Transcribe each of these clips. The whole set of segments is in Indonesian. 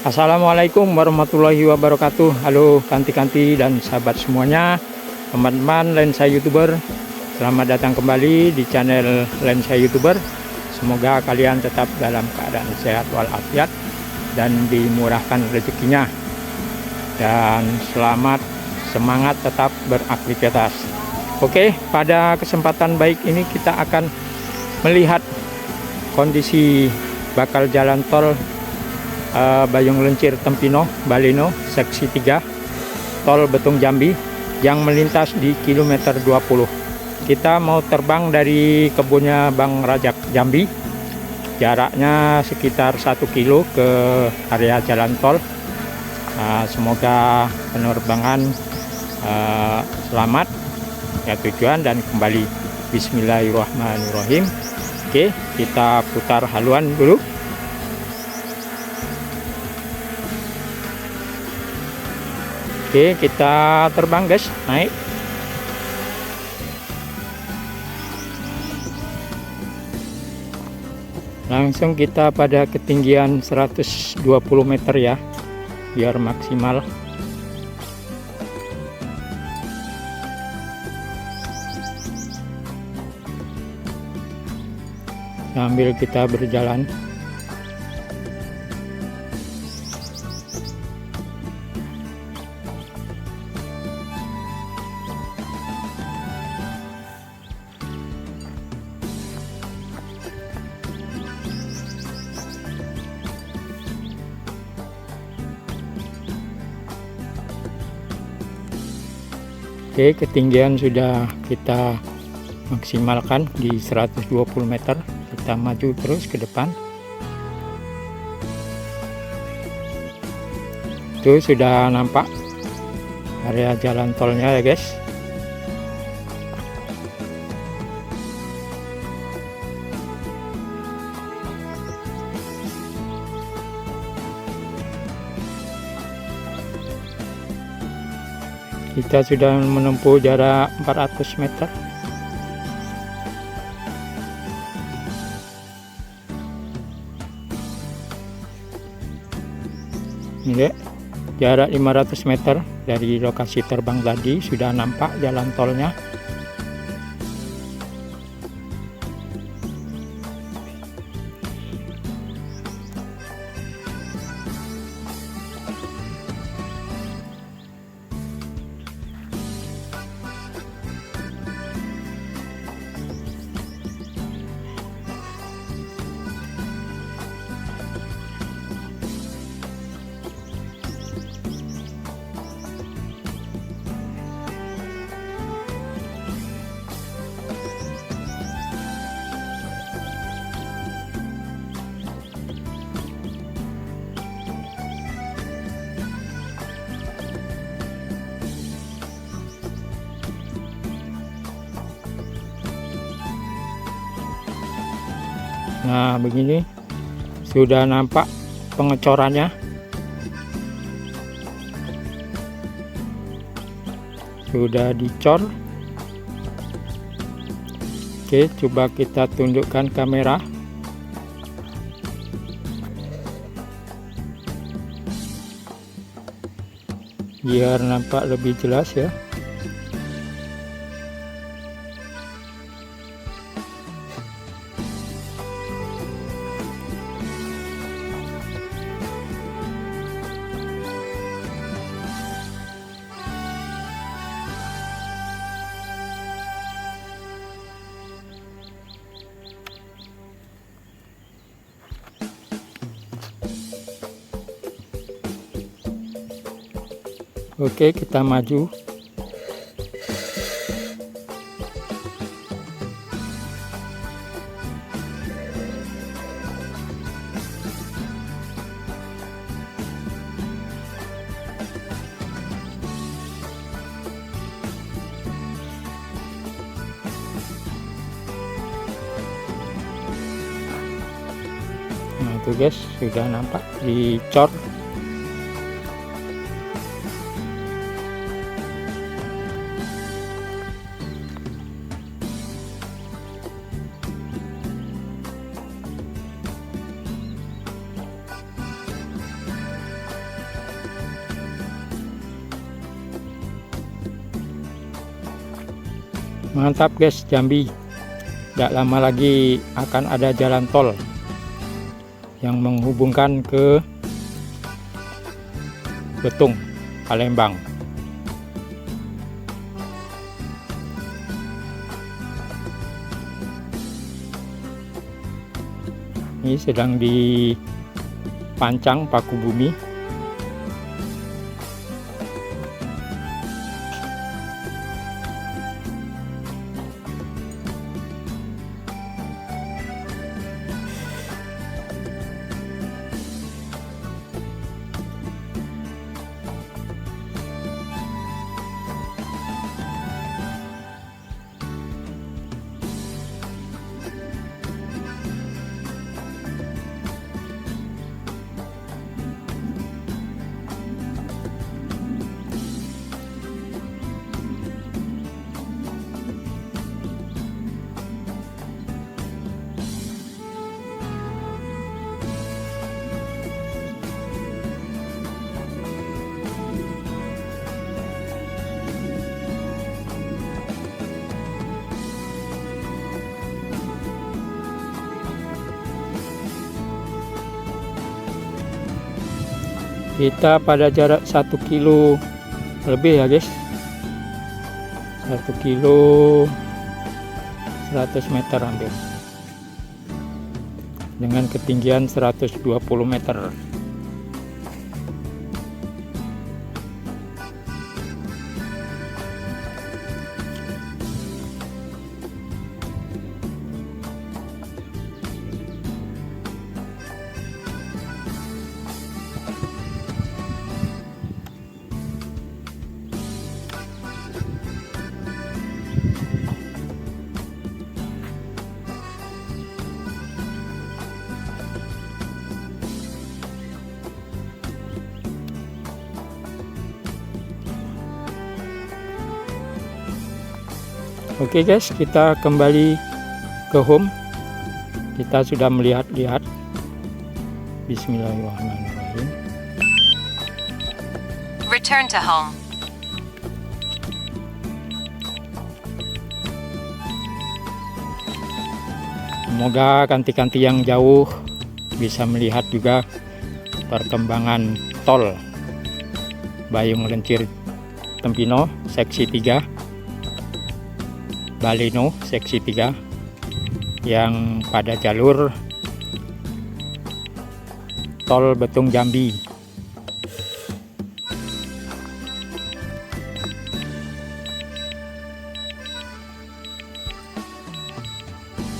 Assalamualaikum warahmatullahi wabarakatuh. Halo kanti-kanti dan sahabat semuanya, teman-teman lensa youtuber, selamat datang kembali di channel lensa youtuber. Semoga kalian tetap dalam keadaan sehat walafiat dan dimurahkan rezekinya, dan selamat semangat tetap beraktivitas. Oke, pada kesempatan baik ini kita akan melihat kondisi bakal jalan tol Bayung Lencir Tempino Baleno seksi 3 tol Betung Jambi yang melintas di kilometer 20. Kita mau terbang dari kebunnya Bang Rajak Jambi, jaraknya sekitar 1 kilo ke area jalan tol. Semoga penerbangan selamat ya tujuan dan kembali. Bismillahirrahmanirrahim. Oke, kita putar haluan dulu. Oke, kita terbang guys, naik. Langsung kita pada ketinggian 120 meter ya, biar maksimal. Sambil kita berjalan. Oke, ketinggian sudah kita maksimalkan di 120 meter. Kita maju terus ke depan. Itu sudah nampak area jalan tolnya ya guys. Kita sudah menempuh jarak 400 meter. Ini jarak 500 meter dari lokasi terbang tadi, sudah nampak jalan tolnya. Nah, begini sudah nampak pengecorannya. Sudah dicor. Oke, coba kita tundukkan kamera. Biar nampak lebih jelas ya. Oke, kita maju. Nah, itu guys, sudah nampak dicor. Mantap guys, Jambi. Tidak lama lagi akan ada jalan tol yang menghubungkan ke Betung, Palembang. Ini sedang dipancang paku bumi. Kita pada jarak 1 kilo lebih ya guys, 1 kilo 100 meter hampir, dengan ketinggian 120 meter. Oke guys, kita kembali ke home. Kita sudah melihat-lihat. Bismillahirrahmanirrahim. Return to home. Semoga kanti-kanti yang jauh bisa melihat juga perkembangan tol Bayung Lencir Tempino seksi 3, Baleno seksi 3 yang pada jalur tol Betung Jambi.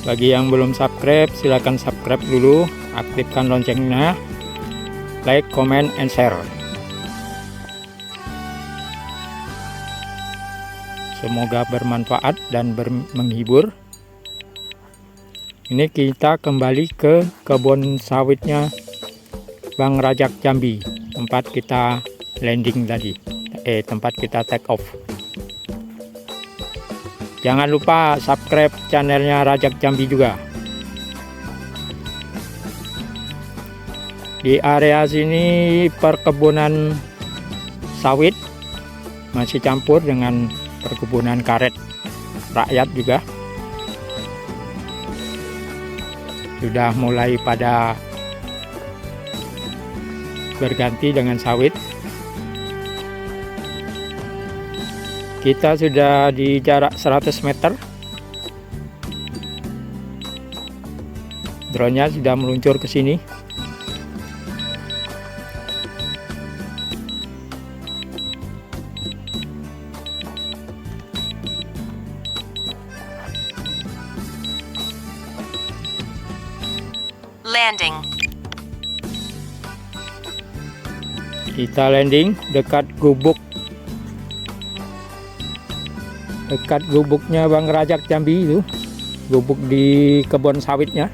Bagi yang belum subscribe, silahkan subscribe dulu, aktifkan loncengnya, like, comment, and share. Semoga bermanfaat dan menghibur. Ini kita kembali ke kebun sawitnya Bang Rajak Jambi, tempat kita landing tadi, tempat kita take off. Jangan lupa subscribe channelnya Rajak Jambi juga. Di area sini perkebunan sawit masih campur dengan perkebunan karet rakyat juga. Sudah mulai pada berganti dengan sawit. Kita sudah di jarak 100 meter. Drone-nya sudah meluncur ke sini. Landing. Kita landing dekat gubuknya Bang Rajak Jambi itu, gubuk di kebun sawitnya.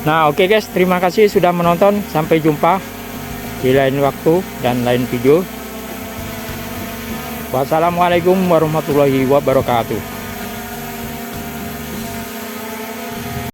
Nah oke guys, terima kasih sudah menonton. Sampai jumpa di lain waktu dan lain video. Wassalamualaikum warahmatullahi wabarakatuh.